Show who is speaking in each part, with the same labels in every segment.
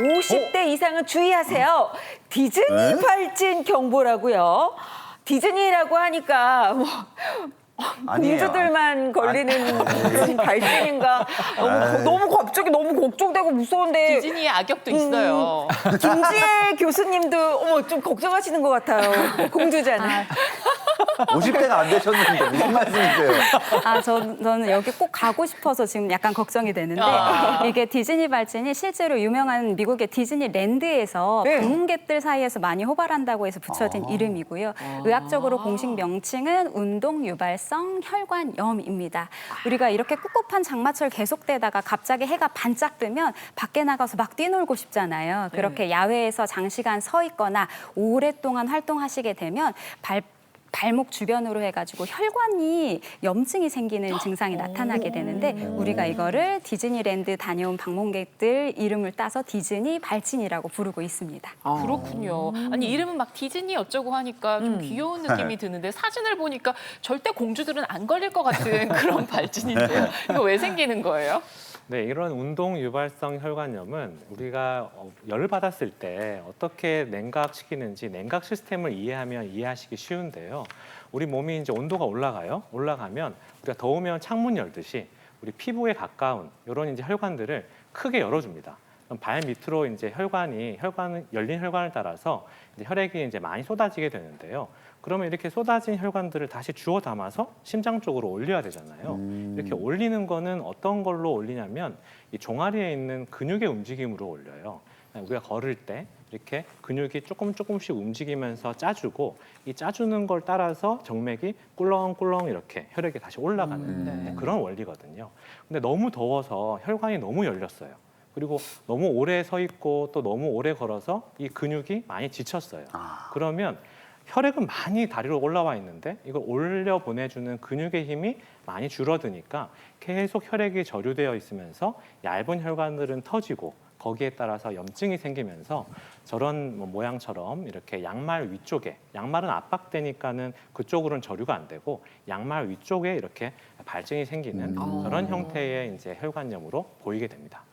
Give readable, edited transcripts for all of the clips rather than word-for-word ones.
Speaker 1: 50대 이상은 주의하세요. 디즈니 발진 경보라고요. 디즈니라고 하니까 뭐
Speaker 2: 아니에요.
Speaker 1: 공주들만 걸리는 그런 발진인가. 너무 갑자기 너무 걱정되고 무서운데
Speaker 3: 디즈니의 악역도 있어요.
Speaker 1: 김지혜 교수님도 어머 좀 걱정하시는 것 같아요. 공주잖아요.
Speaker 2: 50대가 안 되셨는데 무슨 말씀이세요?
Speaker 4: 저는 여기 꼭 가고 싶어서 지금 약간 걱정이 되는데 이게 디즈니 발진이 실제로 유명한 미국의 디즈니랜드에서
Speaker 1: 네.
Speaker 4: 방문객들 사이에서 많이 호발한다고 해서 붙여진 이름이고요. 의학적으로 공식 명칭은 운동 유발성 혈관염입니다. 우리가 이렇게 꿉꿉한 장마철 계속되다가 갑자기 해가 반짝 뜨면 밖에 나가서 막 뛰놀고 싶잖아요. 그렇게 야외에서 장시간 서 있거나 오랫동안 활동하시게 되면 발목 주변으로 해가지고 혈관이 염증이 생기는 증상이 나타나게 되는데 우리가 이거를 디즈니랜드 다녀온 방문객들 이름을 따서 디즈니 발진이라고 부르고 있습니다.
Speaker 3: 그렇군요. 아니 이름은 막 디즈니 어쩌고 하니까 좀 귀여운 느낌이 드는데 사진을 보니까 절대 공주들은 안 걸릴 것 같은 그런 발진인데요. 이거 왜 생기는 거예요?
Speaker 5: 네, 이런 운동 유발성 혈관염은 우리가 열을 받았을 때 어떻게 냉각시키는지 냉각 시스템을 이해하면 이해하시기 쉬운데요. 우리 몸이 이제 온도가 올라가요. 올라가면 우리가 더우면 창문 열듯이 우리 피부에 가까운 이런 이제 혈관들을 크게 열어줍니다. 그럼 발 밑으로 이제 열린 혈관을 따라서 이제 혈액이 이제 많이 쏟아지게 되는데요. 그러면 이렇게 쏟아진 혈관들을 다시 주워 담아서 심장 쪽으로 올려야 되잖아요. 이렇게 올리는 거는 어떤 걸로 올리냐면 이 종아리에 있는 근육의 움직임으로 올려요. 우리가 걸을 때 이렇게 근육이 조금씩 움직이면서 짜주고 이 짜주는 걸 따라서 정맥이 꿀렁꿀렁 이렇게 혈액이 다시 올라가는 그런 원리거든요. 근데 너무 더워서 혈관이 너무 열렸어요. 그리고 너무 오래 서 있고 또 너무 오래 걸어서 이 근육이 많이 지쳤어요. 그러면 혈액은 많이 다리로 올라와 있는데 이걸 올려 보내주는 근육의 힘이 많이 줄어드니까 계속 혈액이 저류되어 있으면서 얇은 혈관들은 터지고 거기에 따라서 염증이 생기면서 저런 모양처럼 이렇게 양말 위쪽에, 양말은 압박되니까는 그쪽으로는 저류가 안 되고 양말 위쪽에 이렇게 발진이 생기는 그런 형태의 이제 혈관염으로 보이게 됩니다.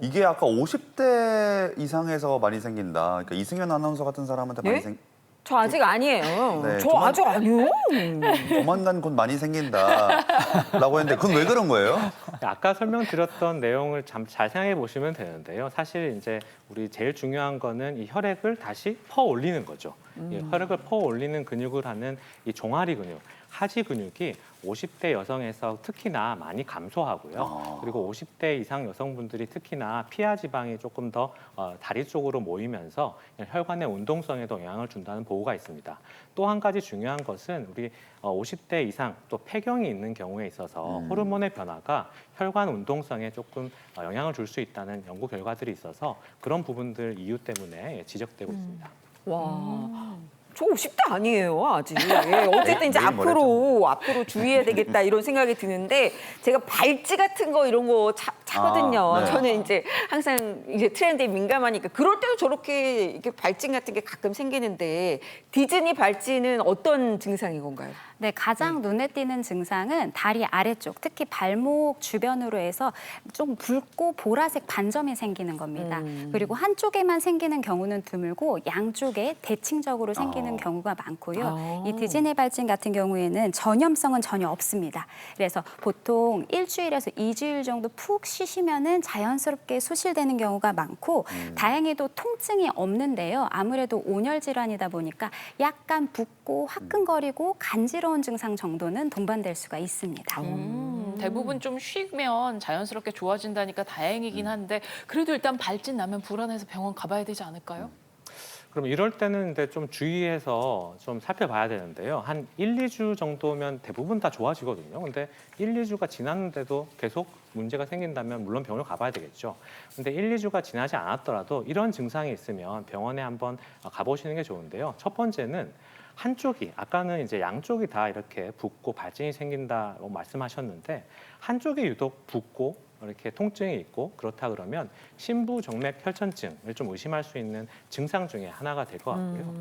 Speaker 2: 이게 아까 50대 이상에서 많이 생긴다. 그러니까 이승현 아나운서 같은 사람한테 많이
Speaker 1: 예? 저 아직 아니에요.
Speaker 2: 네,
Speaker 1: 저 아직 아니요.
Speaker 2: 조만간 곧 많이 생긴다라고 했는데 그건 왜 그런 거예요?
Speaker 5: 아까 설명드렸던 내용을 잘 생각해 보시면 되는데요. 사실 이제 우리 제일 중요한 거는 이 혈액을 다시 퍼 올리는 거죠. 이 혈액을 퍼 올리는 근육을 하는 이 종아리 근육, 하지 근육이 50대 여성에서 특히나 많이 감소하고요. 그리고 50대 이상 여성분들이 특히나 피하 지방이 조금 더 다리 쪽으로 모이면서 혈관의 운동성에도 영향을 준다는 보고가 있습니다. 또 한 가지 중요한 것은 우리 50대 이상 또 폐경이 있는 경우에 있어서 호르몬의 변화가 혈관 운동성에 조금 영향을 줄 수 있다는 연구 결과들이 있어서 그런 부분들 이유 때문에 지적되고 있습니다.
Speaker 1: 와. 저 50대 아니에요, 아직. 예, 어쨌든 이제
Speaker 2: 내일
Speaker 1: 앞으로 주의해야 되겠다 이런 생각이 드는데 제가 발찌 같은 거 이런 거 차거든요.
Speaker 2: 네.
Speaker 1: 저는 이제 항상 이제 트렌드에 민감하니까 그럴 때도 저렇게 이렇게 발진 같은 게 가끔 생기는데 디즈니 발찌는 어떤 증상인 건가요?
Speaker 4: 네, 가장 눈에 띄는 증상은 다리 아래쪽, 특히 발목 주변으로 해서 좀 붉고 보라색 반점이 생기는 겁니다. 그리고 한쪽에만 생기는 경우는 드물고 양쪽에 대칭적으로 생기는 경우가 많고요. 이 디즈니 발진 같은 경우에는 전염성은 전혀 없습니다. 그래서 보통 일주일에서 2주일 정도 푹 쉬시면은 자연스럽게 소실되는 경우가 많고 다행히도 통증이 없는데요. 아무래도 온열 질환이다 보니까 약간 붓고 화끈거리고 간지러운 증상 정도는 동반될 수가 있습니다.
Speaker 3: 대부분 좀 쉬면 자연스럽게 좋아진다니까 다행이긴 한데 그래도 일단 발진 나면 불안해서 병원 가봐야 되지 않을까요?
Speaker 5: 그럼 이럴 때는 근데 좀 주의해서 좀 살펴봐야 되는데요. 한 1, 2주 정도면 대부분 다 좋아지거든요. 근데 1, 2주가 지났는데도 계속 문제가 생긴다면 물론 병원을 가봐야 되겠죠. 근데 1, 2주가 지나지 않았더라도 이런 증상이 있으면 병원에 한번 가보시는 게 좋은데요. 첫 번째는 한쪽이, 아까는 이제 양쪽이 다 이렇게 붓고 발진이 생긴다고 말씀하셨는데 한쪽이 유독 붓고 이렇게 통증이 있고 그렇다 그러면 심부정맥 혈전증을 좀 의심할 수 있는 증상 중에 하나가 될 것 같고요.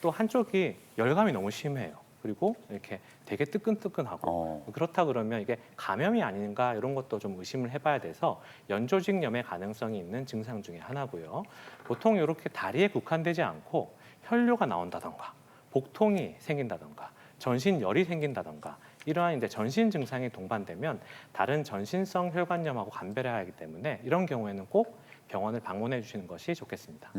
Speaker 5: 또 한쪽이 열감이 너무 심해요. 그리고 이렇게 되게 뜨끈뜨끈하고 그렇다 그러면 이게 감염이 아닌가 이런 것도 좀 의심을 해봐야 돼서 연조직염의 가능성이 있는 증상 중에 하나고요. 보통 이렇게 다리에 국한되지 않고 혈뇨가 나온다던가 복통이 생긴다던가 전신열이 생긴다던가 이러한 이제 전신 증상이 동반되면 다른 전신성 혈관염하고 감별해야 하기 때문에 이런 경우에는 꼭 병원을 방문해 주시는 것이 좋겠습니다.